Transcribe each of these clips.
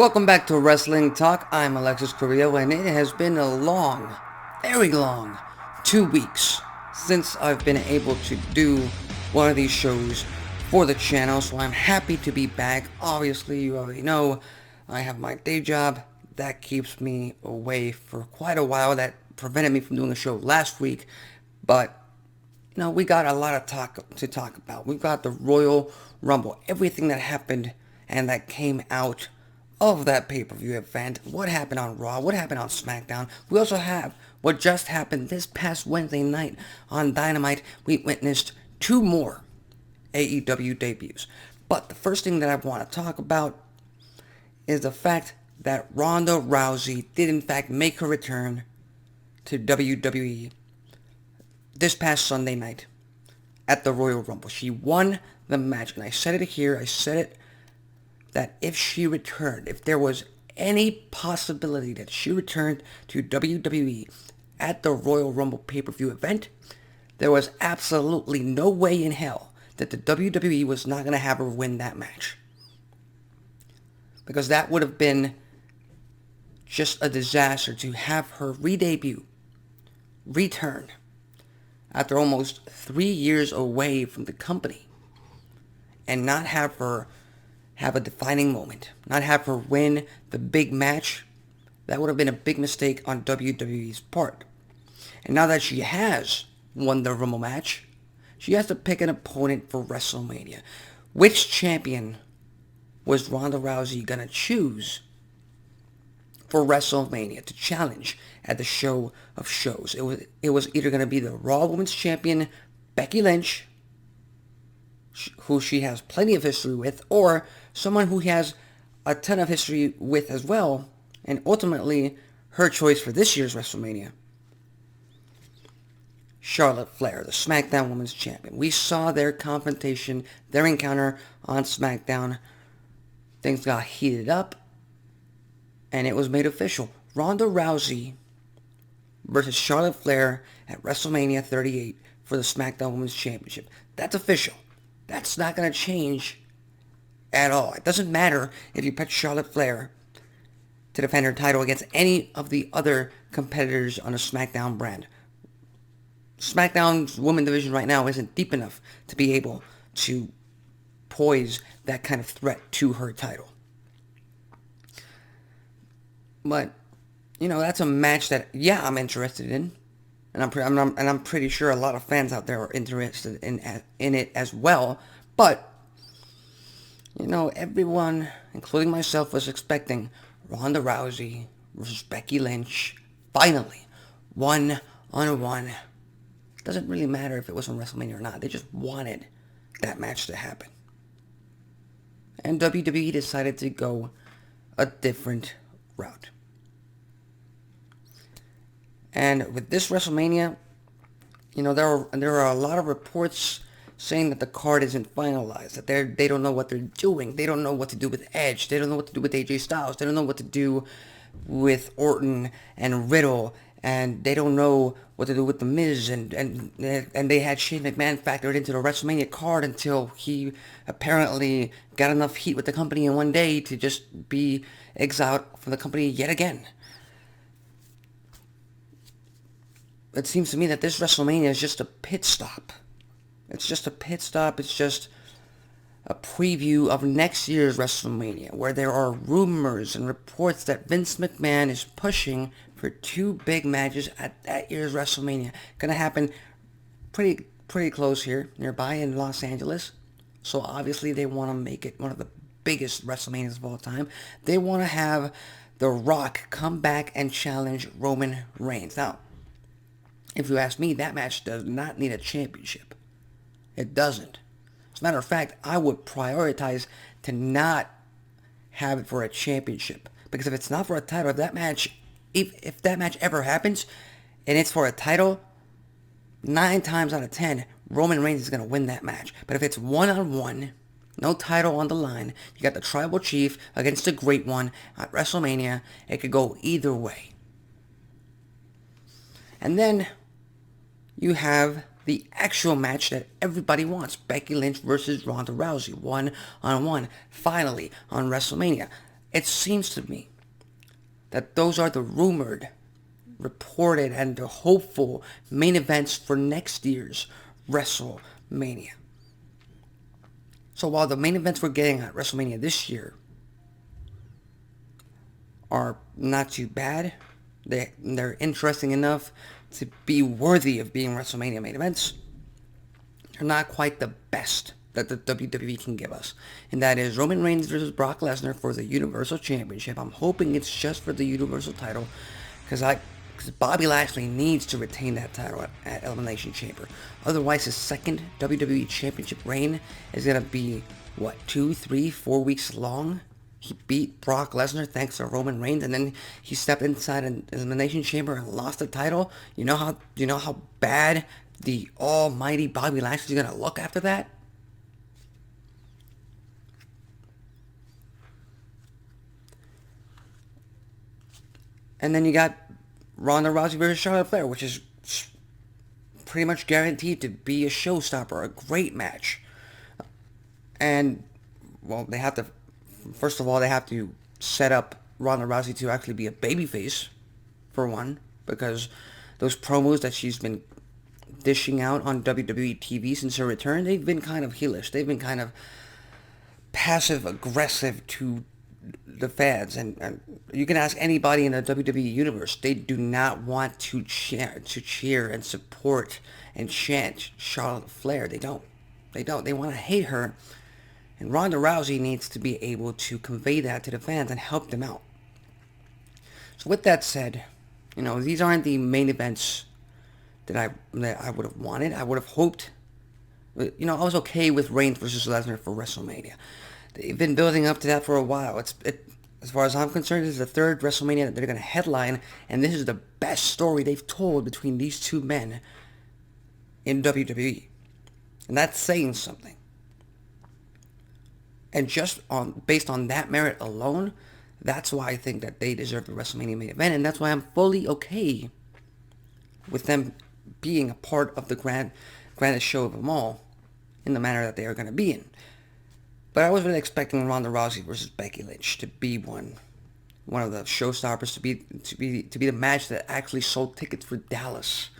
Welcome back to Wrestling Talk. I'm Alexis Carrillo, and it has been a long, very long 2 weeks since I've been able to do one of these shows for the channel, so I'm happy to be back. Obviously, you already know I have my day job. That keeps me away for quite a while. That prevented me from doing a show last week, but we got a lot of to talk about. We've got the Royal Rumble, everything that happened and that came out of that pay-per-view event. What happened on Raw? What happened on SmackDown? We also have what just happened this past Wednesday night on Dynamite. We witnessed two more AEW debuts. But the first thing that I want to talk about is the fact that Ronda Rousey did in fact make her return to WWE this past Sunday night at the Royal Rumble. She won the match, and I said it here, I said it, that if she returned, if there was any possibility that she returned to WWE at the Royal Rumble pay-per-view event, there was absolutely no way in hell that the WWE was not going to have her win that match. Because that would have been just a disaster to have her re-debut, return, after almost 3 years away from the company, and not have her have a defining moment, not have her win the big match. That would have been a big mistake on WWE's part. And now that she has won the Rumble match, she has to pick an opponent for WrestleMania. Which champion was Ronda Rousey gonna choose for WrestleMania to challenge at the show of shows? It was either gonna be the Raw Women's Champion Becky Lynch, who she has plenty of history with, or someone who has a ton of history with as well, and ultimately her choice for this year's WrestleMania, Charlotte Flair, the SmackDown Women's Champion. We saw their confrontation, their encounter on SmackDown. Things got heated up, and it was made official. Ronda Rousey versus Charlotte Flair at WrestleMania 38 for the SmackDown Women's Championship. That's official. That's not going to change at all. It doesn't matter if you put Charlotte Flair to defend her title against any of the other competitors on the SmackDown brand. SmackDown's women division right now isn't deep enough to be able to poise that kind of threat to her title. But, that's a match that, I'm interested in. And I'm pretty sure a lot of fans out there are interested in it as well. But, everyone, including myself, was expecting Ronda Rousey versus Becky Lynch. Finally, 1-on-1. Doesn't really matter if it was on WrestleMania or not. They just wanted that match to happen. And WWE decided to go a different route. And with this WrestleMania, there are a lot of reports saying that the card isn't finalized, that they don't know what they're doing. They don't know what to do with Edge. They don't know what to do with AJ Styles. They don't know what to do with Orton and Riddle. And they don't know what to do with The Miz. And they had Shane McMahon factored into the WrestleMania card until he apparently got enough heat with the company in one day to just be exiled from the company yet again. It seems to me that this WrestleMania is just a pit stop. It's just a pit stop. It's just a preview of next year's WrestleMania, where there are rumors and reports that Vince McMahon is pushing for two big matches at that year's WrestleMania. Gonna happen pretty close here, nearby in Los Angeles. So obviously they want to make it one of the biggest WrestleManias of all time. They want to have The Rock come back and challenge Roman Reigns. Now, if you ask me, that match does not need a championship. It doesn't. As a matter of fact, I would prioritize to not have it for a championship. Because if it's not for a title, if that match ever happens, and it's for a title, 9 times out of 10, Roman Reigns is going to win that match. But if it's one-on-one, no title on the line, you got the Tribal Chief against the Great One at WrestleMania, it could go either way. And then you have the actual match that everybody wants. Becky Lynch versus Ronda Rousey, 1-on-1, finally on WrestleMania. It seems to me that those are the rumored, reported, and the hopeful main events for next year's WrestleMania. So while the main events we're getting at WrestleMania this year are not too bad, they're interesting enough to be worthy of being WrestleMania main events, they're not quite the best that the WWE can give us. And that is Roman Reigns versus Brock Lesnar for the Universal Championship. I'm hoping it's just for the Universal title, because Bobby Lashley needs to retain that title at Elimination Chamber. Otherwise, his second WWE Championship reign is going to be, 2, 3, 4 weeks long? He beat Brock Lesnar thanks to Roman Reigns, and then he stepped inside an Elimination Chamber and lost the title. You know how bad the almighty Bobby Lashley is going to look after that? And then you got Ronda Rousey versus Charlotte Flair, which is pretty much guaranteed to be a showstopper, a great match. And, well, first of all, they have to set up Ronda Rousey to actually be a babyface, for one, because those promos that she's been dishing out on WWE TV since her return, they've been kind of heelish. They've been kind of passive-aggressive to the fans, and you can ask anybody in the WWE universe, they do not want to cheer and support and chant Charlotte Flair. They don't. They want to hate her, and Ronda Rousey needs to be able to convey that to the fans and help them out. So with that said, these aren't the main events that I would have wanted. I would have hoped, I was okay with Reigns versus Lesnar for WrestleMania. They've been building up to that for a while. As far as I'm concerned, this is the third WrestleMania that they're going to headline, and this is the best story they've told between these two men in WWE. And that's saying something. And based on that merit alone, that's why I think that they deserve the WrestleMania main event, and that's why I'm fully okay with them being a part of the grandest show of them all in the manner that they are going to be in. But I was really expecting Ronda Rousey versus Becky Lynch to be one of the showstoppers, to be the match that actually sold tickets for Dallas,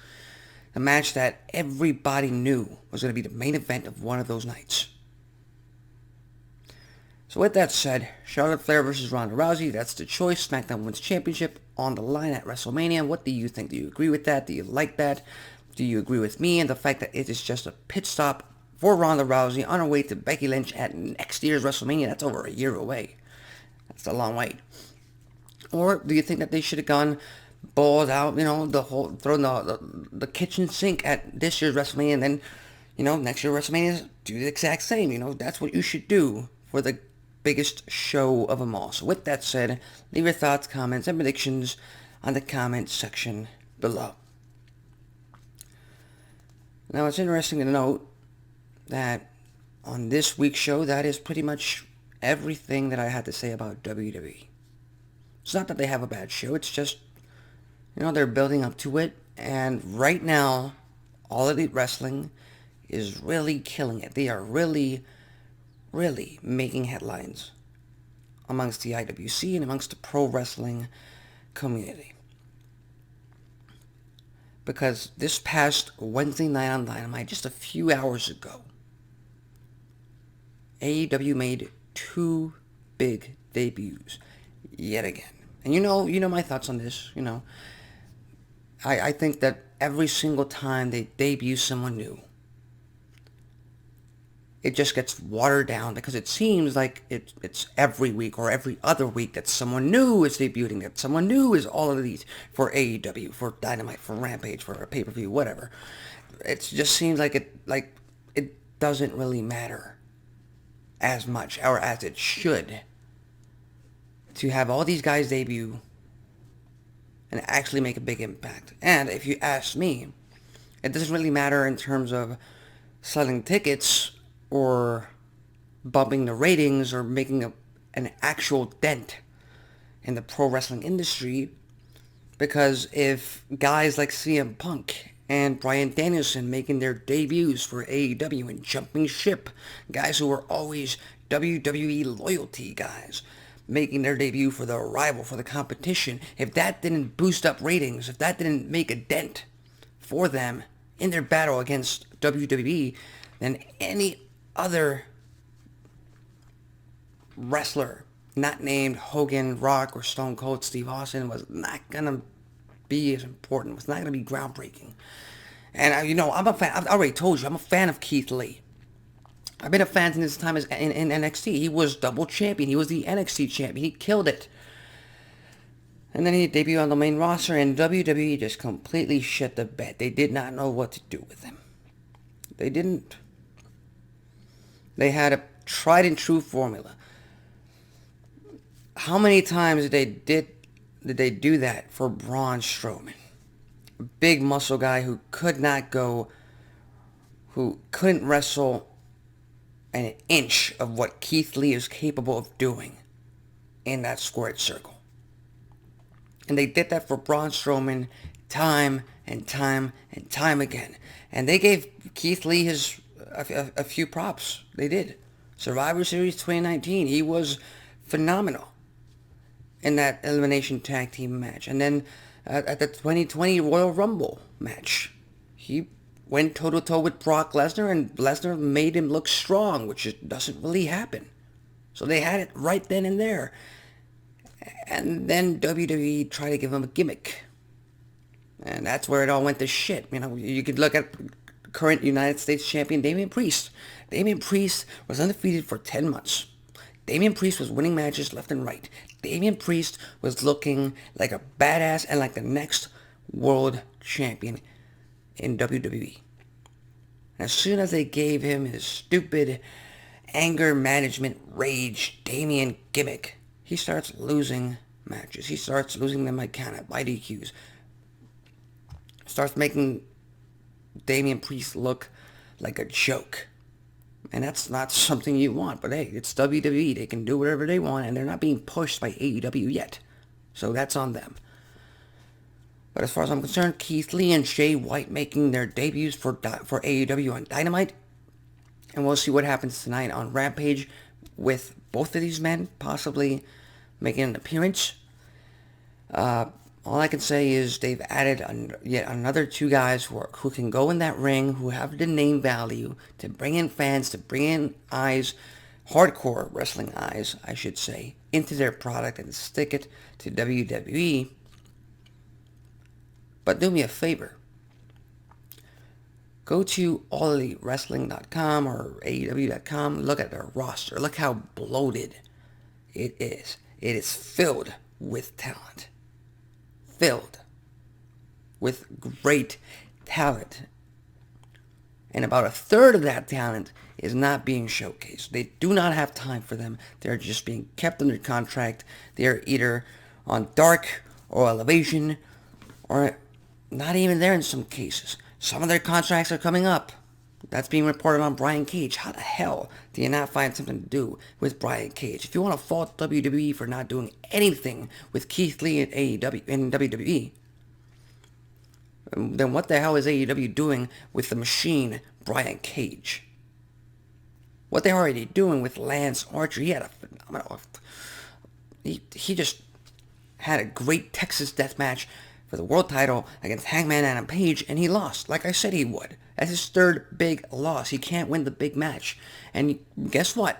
the match that everybody knew was going to be the main event of one of those nights. So with that said, Charlotte Flair versus Ronda Rousey, that's the choice. SmackDown Women's Championship on the line at WrestleMania. What do you think? Do you agree with that? Do you like that? Do you agree with me and the fact that it is just a pit stop for Ronda Rousey on her way to Becky Lynch at next year's WrestleMania? That's over a year away. That's a long wait. Or do you think that they should have gone balls out, thrown the kitchen sink at this year's WrestleMania, and then, next year's WrestleMania, do the exact same. That's what you should do for the biggest show of them all. So with that said, leave your thoughts, comments, and predictions on the comment section below. Now, it's interesting to note that on this week's show, that is pretty much everything that I had to say about WWE. It's not that they have a bad show, it's just, they're building up to it, and right now, All Elite Wrestling is really killing it. They are really, really making headlines amongst the IWC and amongst the pro wrestling community. Because this past Wednesday night on Dynamite, just a few hours ago, AEW made 2 big debuts yet again. And you know my thoughts on this. I think that every single time they debut someone new, it just gets watered down, because it seems like it's every week or every other week that someone new is debuting, that someone new is All Elite for AEW, for Dynamite, for Rampage, for a pay-per-view, whatever. It just seems like it doesn't really matter as much, or as it should, to have all these guys debut and actually make a big impact. And if you ask me, it doesn't really matter in terms of selling tickets or bumping the ratings or making an actual dent in the pro wrestling industry, because if guys like CM Punk and Bryan Danielson making their debuts for AEW and jumping ship, guys who were always WWE loyalty guys, making their debut for the rival, for the competition, if that didn't boost up ratings, if that didn't make a dent for them in their battle against WWE, then any other wrestler not named Hogan, Rock, or Stone Cold Steve Austin was not going to be as important, was not going to be groundbreaking. And, I'm a fan. I've already told you, I'm a fan of Keith Lee. I've been a fan since his time in NXT. He was double champion. He was the NXT champion. He killed it. And then he debuted on the main roster, and WWE just completely shit the bed. They did not know what to do with him. They didn't. They had a tried and true formula. How many times did they do that for Braun Strowman? A big muscle guy who could not go, who couldn't wrestle an inch of what Keith Lee is capable of doing in that squared circle. And they did that for Braun Strowman time and time and time again. And they gave Keith Lee a few props. They did. Survivor Series 2019, he was phenomenal in that elimination tag team match. And then at the 2020 Royal Rumble match, he went toe-to-toe with Brock Lesnar, and Lesnar made him look strong, which doesn't really happen. So they had it right then and there. And then WWE tried to give him a gimmick. And that's where it all went to shit. You could look at current United States champion Damian Priest. Damian Priest was undefeated for 10 months. Damian Priest was winning matches left and right. Damian Priest was looking like a badass and like the next world champion in WWE. And as soon as they gave him his stupid anger management rage Damian gimmick, he starts losing matches. He starts losing them by count, by DQs. Starts making Damian Priest look like a joke. And that's not something you want. But hey, it's WWE. They can do whatever they want, and they're not being pushed by AEW yet. So that's on them. But as far as I'm concerned, Keith Lee and Jay White making their debuts for AEW on Dynamite. And we'll see what happens tonight on Rampage with both of these men possibly making an appearance. All I can say is they've added yet another two guys who can go in that ring, who have the name value to bring in fans, to bring in eyes, hardcore wrestling eyes, I should say, into their product and stick it to WWE. But do me a favor. Go to allelitewrestling.com or AEW.com. Look at their roster. Look how bloated it is. It is filled with talent. Filled with great talent. And about a third of that talent is not being showcased. They do not have time for them. They're just being kept under contract. They're either on Dark or Elevation or not even there in some cases. Some of their contracts are coming up. That's being reported on Brian Cage. How the hell do you not find something to do with Brian Cage? If you want to fault WWE for not doing anything with Keith Lee and AEW and WWE, then what the hell is AEW doing with the machine, Brian Cage? What they're already doing with Lance Archer, he had a phenomenal... He just had a great Texas death match for the world title against Hangman Adam Page, and he lost, like I said he would. That's his third big loss. He can't win the big match. And guess what?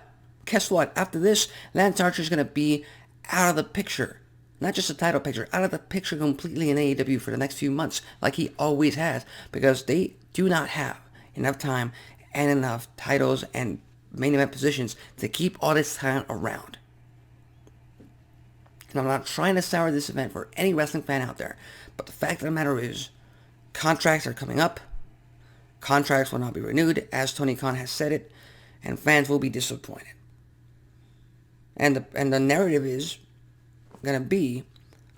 After this, Lance Archer's going to be out of the picture. Not just the title picture, out of the picture completely in AEW for the next few months, like he always has, because they do not have enough time and enough titles and main event positions to keep all this talent around. And I'm not trying to sour this event for any wrestling fan out there, but the fact of the matter is, contracts are coming up. Contracts will not be renewed, as Tony Khan has said it, and fans will be disappointed. And the narrative is going to be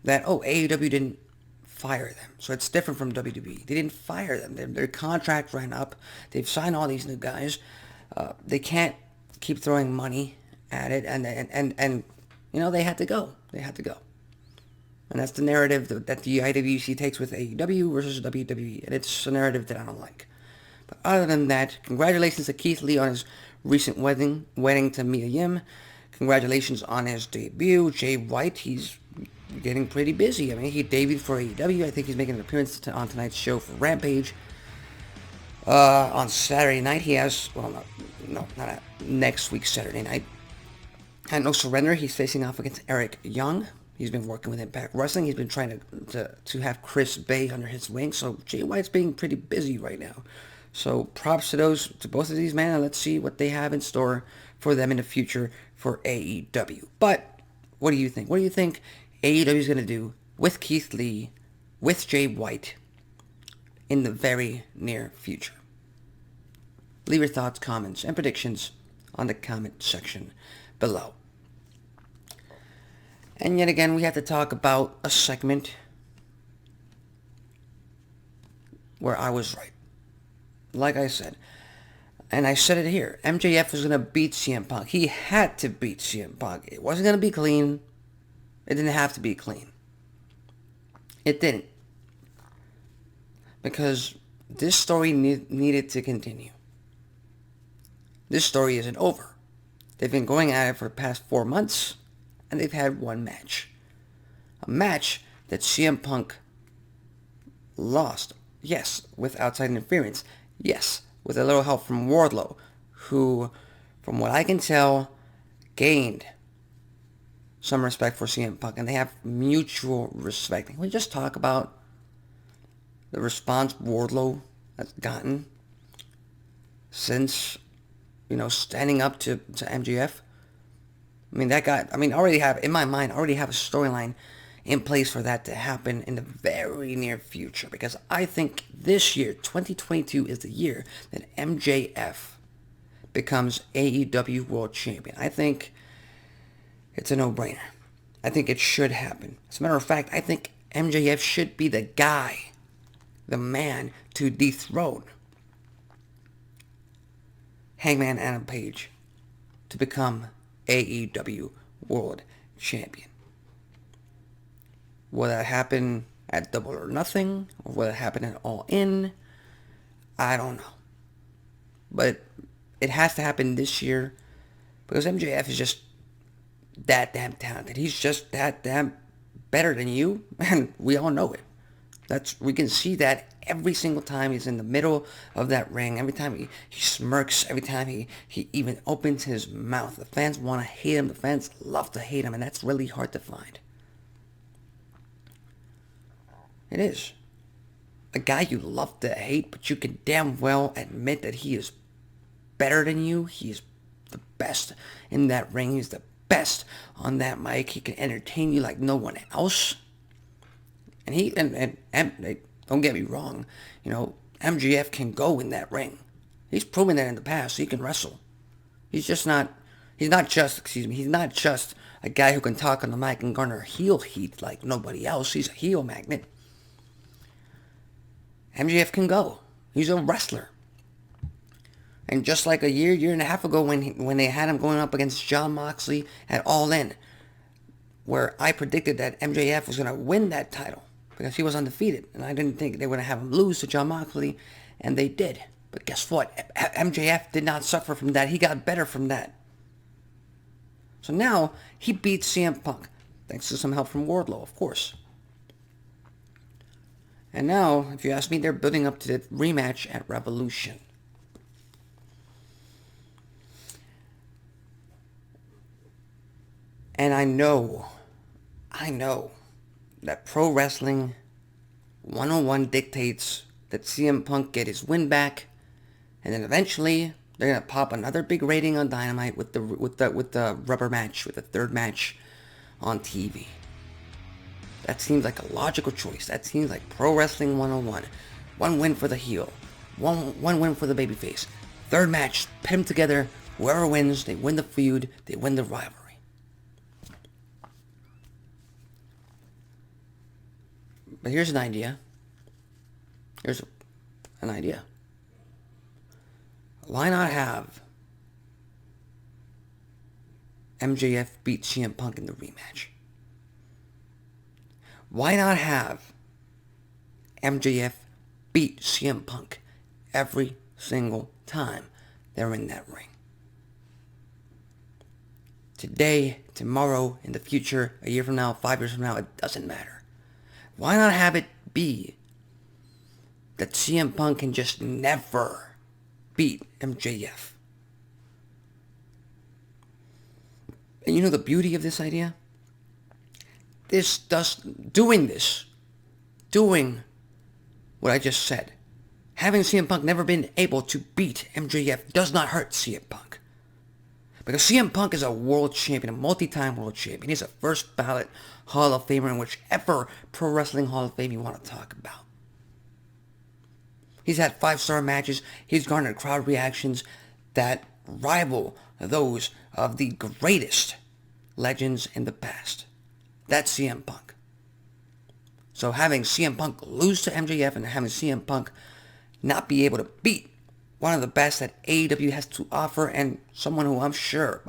that, AEW didn't fire them. So it's different from WWE. They didn't fire them. Their contract ran up. They've signed all these new guys. They can't keep throwing money at it, and they had to go. They had to go. And that's the narrative that the IWC takes with AEW versus WWE, and it's a narrative that I don't like. But other than that, congratulations to Keith Lee on his recent wedding to Mia Yim. Congratulations on his debut. Jay White, he's getting pretty busy. I mean, he debuted for AEW. I think he's making an appearance on tonight's show for Rampage. On Saturday night, he has, well, not next week Saturday night. At No Surrender, he's facing off against Eric Young. He's been working with Impact Wrestling. He's been trying to have Chris Bay under his wing. So Jay White's being pretty busy right now. So props to both of these men, and let's see what they have in store for them in the future for AEW. But what do you think? What do you think AEW is going to do with Keith Lee, with Jay White, in the very near future? Leave your thoughts, comments, and predictions on the comment section below. And yet again, we have to talk about a segment where I was right. Like I said, and I said it here, MJF was going to beat CM Punk. He had to beat CM Punk. It wasn't going to be clean. It didn't have to be clean. It didn't. Because this story needed to continue. This story isn't over. They've been going at it for the past 4 months, and they've had one match. A match that CM Punk lost. Yes, with outside interference. Yes, with a little help from Wardlow, who, from what I can tell, gained some respect for CM Punk, and they have mutual respect. Can we just talk about the response Wardlow has gotten since, standing up to MJF? I mean, that guy, already have a storyline in place for that to happen in the very near future. Because I think this year, 2022, is the year that MJF becomes AEW World Champion. I think it's a no-brainer. I think it should happen. As a matter of fact, I think MJF should be the guy, the man to dethrone Hangman Adam Page to become AEW World Champion. Will that happen at Double or Nothing? Or will it happen at All In? I don't know. But it has to happen this year because MJF is just that damn talented. He's just that damn better than you, and we all know it. We can see that every single time he's in the middle of that ring, every time he smirks, every time he even opens his mouth. The fans want to hate him, the fans love to hate him, and that's really hard to find. It is. A guy you love to hate, but you can damn well admit that he is better than you. He's the best in that ring. He's the best on that mic. He can entertain you like no one else. And don't get me wrong, MJF can go in that ring. He's proven that in the past. He can wrestle. He's not just a guy who can talk on the mic and garner heel heat like nobody else. He's a heel magnet. MJF can go. He's a wrestler. And just like a year and a half ago when they had him going up against Jon Moxley at All In, where I predicted that MJF was going to win that title because he was undefeated, and I didn't think they were going to have him lose to Jon Moxley, and they did. But guess what? MJF did not suffer from that. He got better from that. So now he beats CM Punk, thanks to some help from Wardlow, of course. And now, if you ask me, they're building up to the rematch at Revolution. And I know that Pro Wrestling 101 dictates that CM Punk get his win back, and then eventually they're gonna pop another big rating on Dynamite with the rubber match, with the third match on TV. That seems like a logical choice. That seems like Pro Wrestling 101. One win for the heel, one win for the babyface. Third match, put them together. Whoever wins, they win the feud, they win the rivalry. But here's an idea. Why not have MJF beat CM Punk in the rematch? Why not have MJF beat CM Punk every single time they're in that ring? today, tomorrow, in the future, a year from now, 5 years from now, it doesn't matter. Why not have it be that CM Punk can just never beat MJF? And you know the beauty of this idea? Doing what I just said, having CM Punk never been able to beat MJF does not hurt CM Punk. Because CM Punk is a world champion, a multi-time world champion. He's a first ballot Hall of Famer in whichever Pro Wrestling Hall of Fame you want to talk about. He's had 5-star matches. He's garnered crowd reactions that rival those of the greatest legends in the past. That's CM Punk. So having CM Punk lose to MJF and having CM Punk not be able to beat one of the best that AEW has to offer, and someone who I'm sure,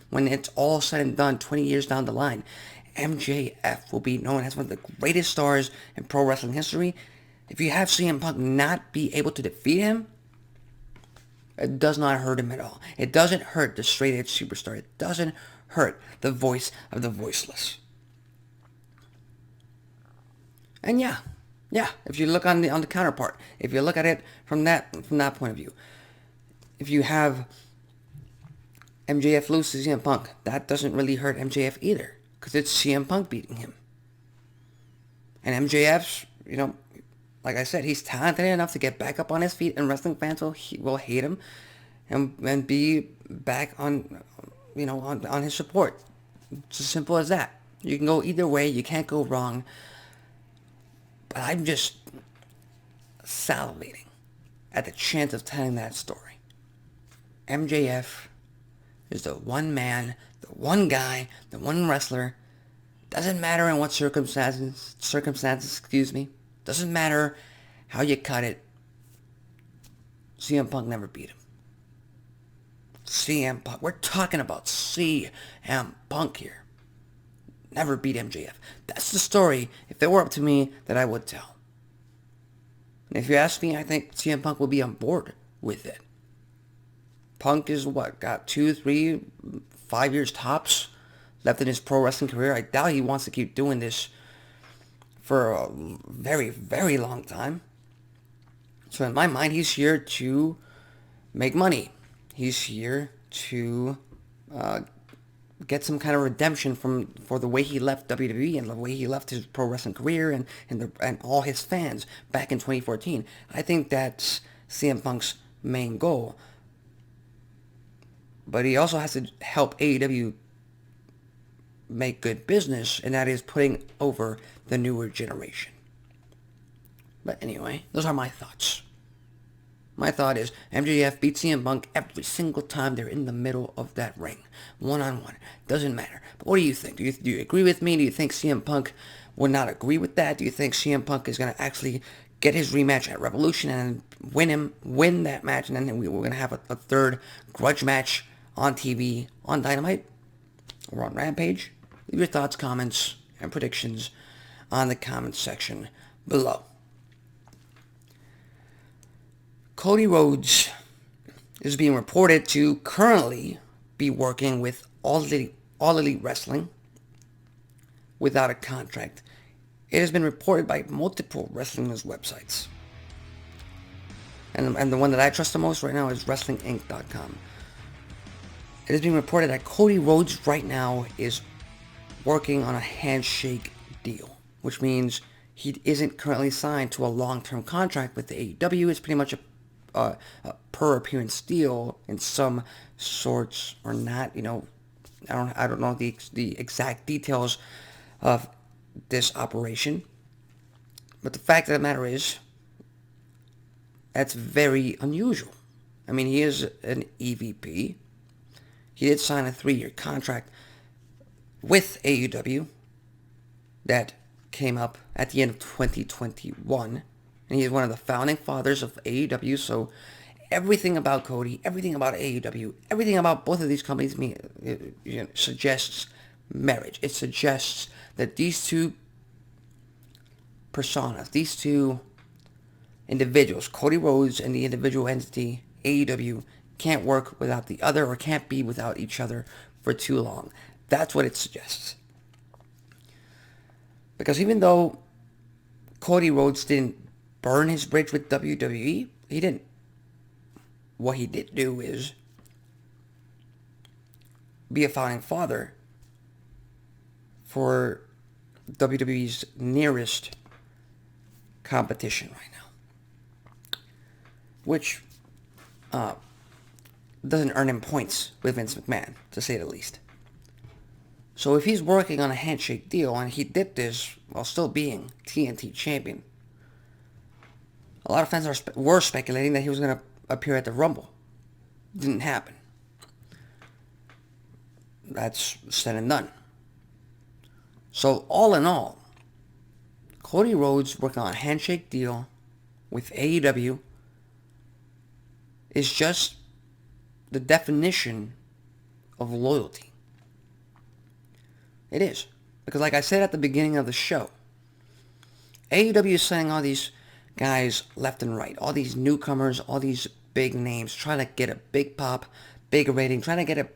when it's all said and done, 20 years down the line, MJF will be known as one of the greatest stars in pro wrestling history. If you have CM Punk not be able to defeat him, it does not hurt him at all. It doesn't hurt the straight edge superstar. It doesn't hurt the voice of the voiceless. And yeah, if you look on the counterpart, if you look at it from that point of view, if you have MJF lose to CM Punk, that doesn't really hurt MJF either, because it's CM Punk beating him. And MJF's, like I said, he's talented enough to get back up on his feet, and wrestling fans will hate him and be back on his support. It's as simple as that. You can go either way. You can't go wrong. But I'm just salivating at the chance of telling that story. MJF is the one man, the one guy, the one wrestler. Doesn't matter in what circumstances, doesn't matter how you cut it. CM Punk never beat him. CM Punk. We're talking about CM Punk here. Never beat MJF. That's the story, if it were up to me, that I would tell. And if you ask me, I think CM Punk will be on board with it. Punk is got 2, 3, 5 years tops left in his pro wrestling career. I doubt he wants to keep doing this for a very, very long time. So in my mind, he's here to make money. He's here to get some kind of redemption for the way he left WWE and the way he left his pro wrestling career and all his fans back in 2014. I think that's CM Punk's main goal. But he also has to help AEW make good business, and that is putting over the newer generation. But anyway, those are my thoughts. My thought is MJF beats CM Punk every single time they're in the middle of that ring. One-on-one. Doesn't matter. But what do you think? Do you agree with me? Do you think CM Punk would not agree with that? Do you think CM Punk is going to actually get his rematch at Revolution and win that match, and then we're going to have a third grudge match on TV, on Dynamite, or on Rampage? Leave your thoughts, comments, and predictions on the comments section below. Cody Rhodes is being reported to currently be working with All Elite Wrestling without a contract. It has been reported by multiple wrestling news websites. And the one that I trust the most right now is WrestlingInc.com. It is being reported that Cody Rhodes right now is working on a handshake deal, which means he isn't currently signed to a long-term contract with the AEW. It's pretty much a per appearance deal in some sorts, or not. I don't know the exact details of this operation, but the fact of the matter is that's very unusual. I mean, he is an EVP. He did sign a 3-year contract with AEW that came up at the end of 2021. And he is one of the founding fathers of AEW, so everything about Cody, everything about AEW, everything about both of these companies suggests marriage. It suggests that these two personas, these two individuals, Cody Rhodes and the individual entity, AEW, can't work without the other, or can't be without each other for too long. That's what it suggests. Because even though Cody Rhodes didn't burn his bridge with WWE, he didn't. What he did do is be a founding father for WWE's nearest competition right now, which doesn't earn him points with Vince McMahon, to say the least. So if he's working on a handshake deal, and he did this while still being TNT champion, a lot of fans were speculating that he was going to appear at the Rumble. Didn't happen. That's said and done. So all in all, Cody Rhodes working on a handshake deal with AEW is just the definition of loyalty. It is. Because like I said at the beginning of the show, AEW is sending all these guys left and right, all these newcomers, all these big names, trying to get a big pop, big rating, trying to get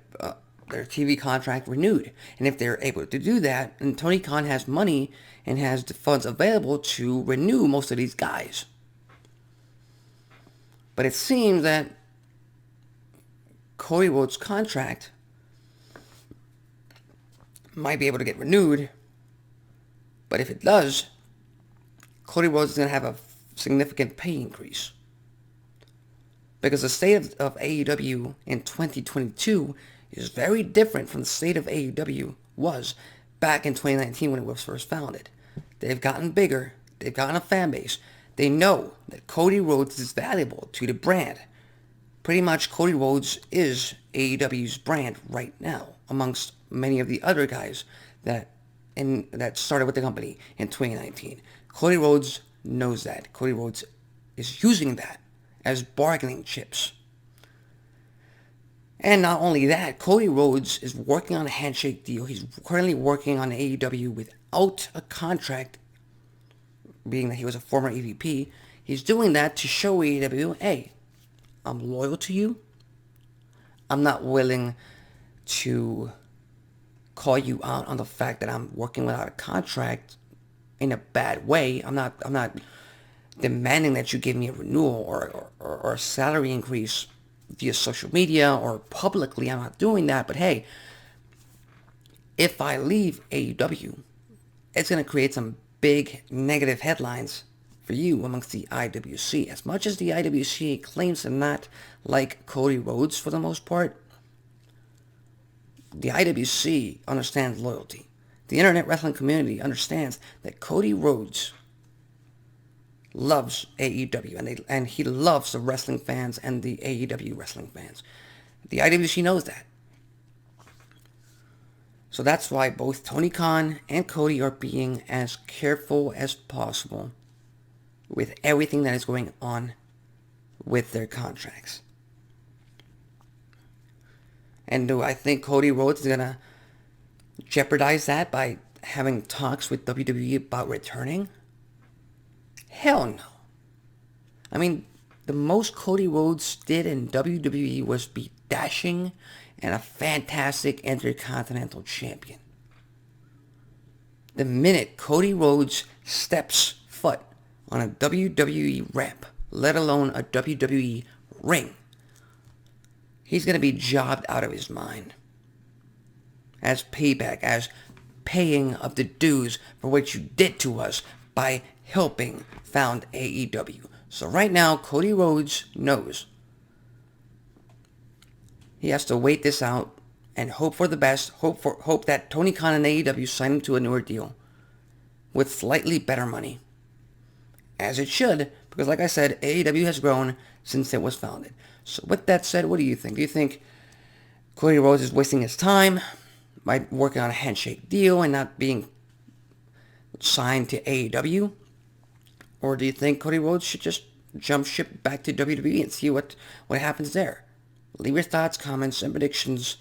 their TV contract renewed. And if they're able to do that, and Tony Khan has money and has the funds available to renew most of these guys. But it seems that Cody Rhodes' contract might be able to get renewed, but if it does, Cody Rhodes is going to have a significant pay increase. Because the state of AEW in 2022 is very different from the state of AEW was back in 2019 when it was first founded. They've gotten bigger. They've gotten a fan base. They know that Cody Rhodes is valuable to the brand. Pretty much Cody Rhodes is AEW's brand right now, amongst many of the other guys that started with the company in 2019. Cody Rhodes knows that. Cody Rhodes is using that as bargaining chips. And not only that, Cody Rhodes is working on a handshake deal. He's currently working on AEW without a contract, being that he was a former EVP. He's doing that to show AEW, hey, I'm loyal to you. I'm not willing to call you out on the fact that I'm working without a contract in a bad way. I'm not demanding that you give me a renewal or a salary increase via social media or publicly. I'm not doing that. But hey, if I leave AEW, it's going to create some big negative headlines for you amongst the IWC. As much as the IWC claims to not like Cody Rhodes for the most part, the IWC understands loyalty. The internet wrestling community understands that Cody Rhodes loves AEW, and he loves the wrestling fans and the AEW wrestling fans. The IWC knows that. So that's why both Tony Khan and Cody are being as careful as possible with everything that is going on with their contracts. And do I think Cody Rhodes is going to jeopardize that by having talks with WWE about returning? Hell no. I mean, the most Cody Rhodes did in WWE was be dashing and a fantastic Intercontinental Champion. The minute Cody Rhodes steps foot on a WWE ramp, let alone a WWE ring, he's going to be jobbed out of his mind. As payback, as paying of the dues for what you did to us by helping found AEW. So right now, Cody Rhodes knows he has to wait this out and hope for the best. Hope that Tony Khan and AEW sign him to a newer deal with slightly better money, as it should, because like I said, AEW has grown since it was founded. So with that said, what do you think? Do you think Cody Rhodes is wasting his time by working on a handshake deal and not being signed to AEW? Or do you think Cody Rhodes should just jump ship back to WWE and see what happens there? Leave your thoughts, comments, and predictions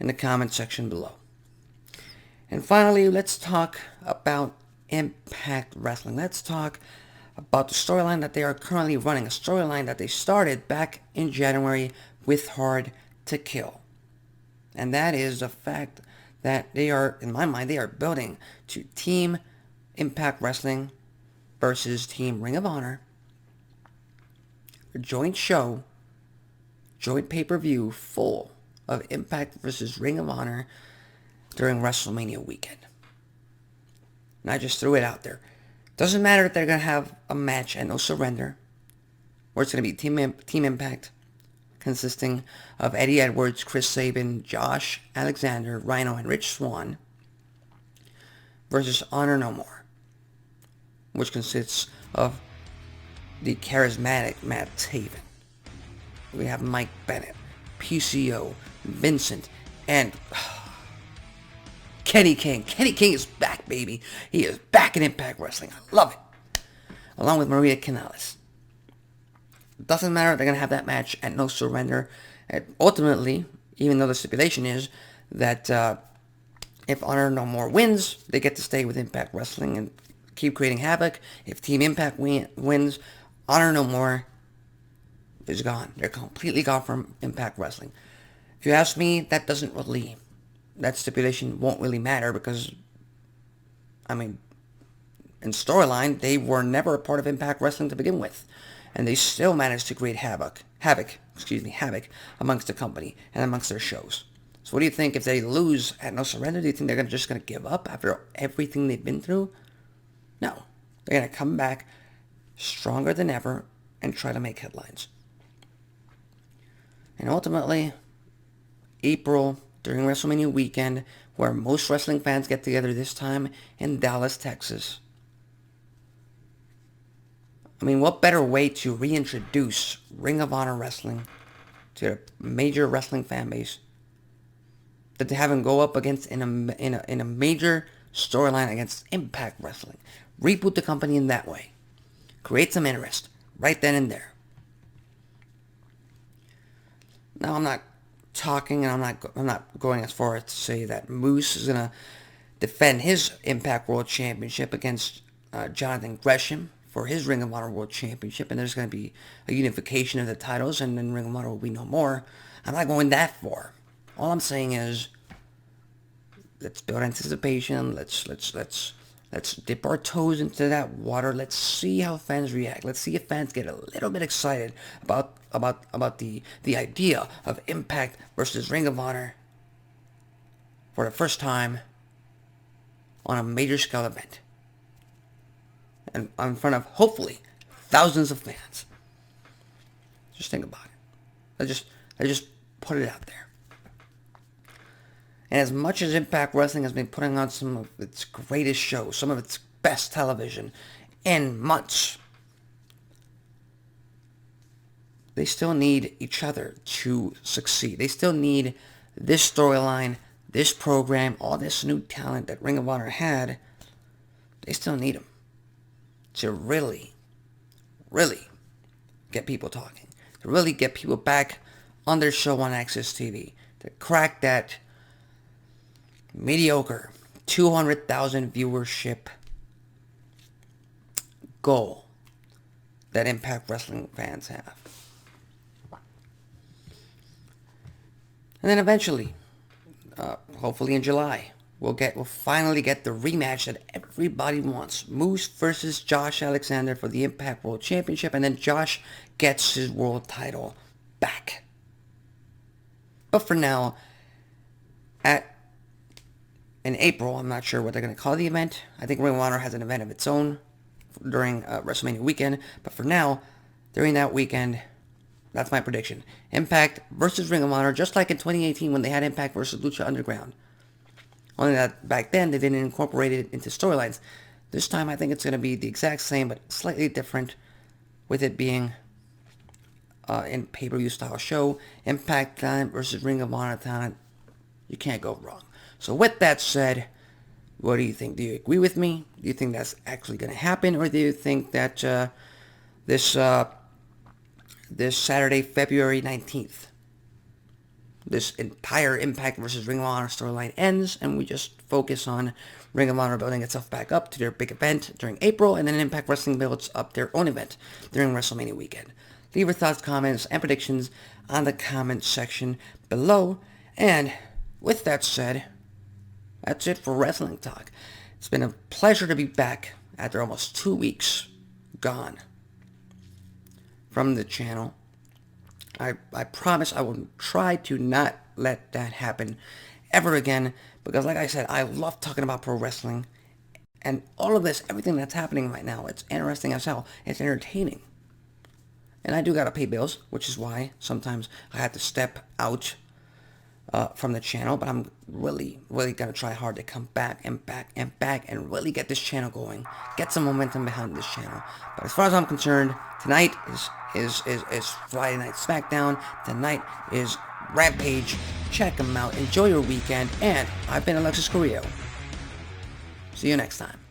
in the comment section below. And finally, let's talk about Impact Wrestling. Let's talk about the storyline that they are currently running, a storyline that they started back in January with Hard to Kill. And that is the fact that they are, in my mind, they are building to Team Impact Wrestling versus Team Ring of Honor. A joint show, joint pay-per-view full of Impact versus Ring of Honor during WrestleMania weekend. And I just threw it out there. Doesn't matter if they're going to have a match at No Surrender, or it's going to be Team Impact, consisting of Eddie Edwards, Chris Sabin, Josh Alexander, Rhino, and Rich Swann, versus Honor No More, which consists of the charismatic Matt Taven. We have Mike Bennett, PCO, Vincent, and Kenny King. Kenny King is back, baby. He is back in Impact Wrestling. I love it. Along with Maria Kanellis. Doesn't matter, they're going to have that match at No Surrender. And ultimately, even though the stipulation is that if Honor No More wins, they get to stay with Impact Wrestling and keep creating havoc. If Team Impact wins, Honor No More is gone. They're completely gone from Impact Wrestling. If you ask me, that stipulation won't really matter because, I mean, in storyline, they were never a part of Impact Wrestling to begin with. And they still managed to create havoc amongst the company and amongst their shows. So what do you think if they lose at No Surrender? Do you think they're just going to give up after everything they've been through? No. They're going to come back stronger than ever and try to make headlines. And ultimately, April, during WrestleMania weekend, where most wrestling fans get together this time in Dallas, Texas. I mean, what better way to reintroduce Ring of Honor Wrestling to a major wrestling fan base than to have him go up against in a major storyline against Impact Wrestling? Reboot the company in that way. Create some interest right then and there. Now, I'm not talking, and I'm not going as far as to say that Moose is gonna defend his Impact World Championship against Jonathan Gresham for his Ring of Honor World Championship, and there's going to be a unification of the titles, and then Ring of Honor will be no more. I'm not going that far. All I'm saying is, let's build anticipation. Let's dip our toes into that water. Let's see how fans react. Let's see if fans get a little bit excited about the idea of Impact versus Ring of Honor for the first time on a major scale event. And in front of, hopefully, thousands of fans. Just think about it. I just put it out there. And as much as Impact Wrestling has been putting on some of its greatest shows, some of its best television in months, they still need each other to succeed. They still need this storyline, this program, all this new talent that Ring of Honor had. They still need them to really get people talking, to really get people back on their show on Access TV, to crack that mediocre 200,000 viewership goal that Impact Wrestling fans have. And then eventually, hopefully in July, we'll finally get the rematch that everybody wants. Moose versus Josh Alexander for the Impact World Championship, and then Josh gets his world title back. But for now, in April, I'm not sure what they're going to call the event. I think Ring of Honor has an event of its own during WrestleMania weekend. But for now, during that weekend, that's my prediction. Impact versus Ring of Honor, just like in 2018 when they had Impact versus Lucha Underground. Only that back then they didn't incorporate it into storylines. This time I think it's going to be the exact same but slightly different, with it being in pay-per-view style show. Impact talent versus Ring of Honor talent. You can't go wrong. So with that said, what do you think? Do you agree with me? Do you think that's actually going to happen? Or do you think that this Saturday, February 19th, this entire Impact versus Ring of Honor storyline ends, and we just focus on Ring of Honor building itself back up to their big event during April, and then Impact Wrestling builds up their own event during WrestleMania weekend? Leave your thoughts, comments, and predictions on the comment section below, and with that said, that's it for Wrestling Talk. It's been a pleasure to be back after almost 2 weeks gone from the channel. I promise I will try to not let that happen ever again, because like I said, I love talking about pro wrestling, and all of this, everything that's happening right now, it's interesting as hell. It's entertaining. And I do gotta pay bills, which is why sometimes I have to step out from the channel, but I'm really gonna try hard to come back and really get this channel going, get some momentum behind this channel. But as far as I'm concerned, tonight is Friday Night SmackDown. Tonight is Rampage. Check them out. Enjoy your weekend. And I've been Alexis Carrillo. See you next time.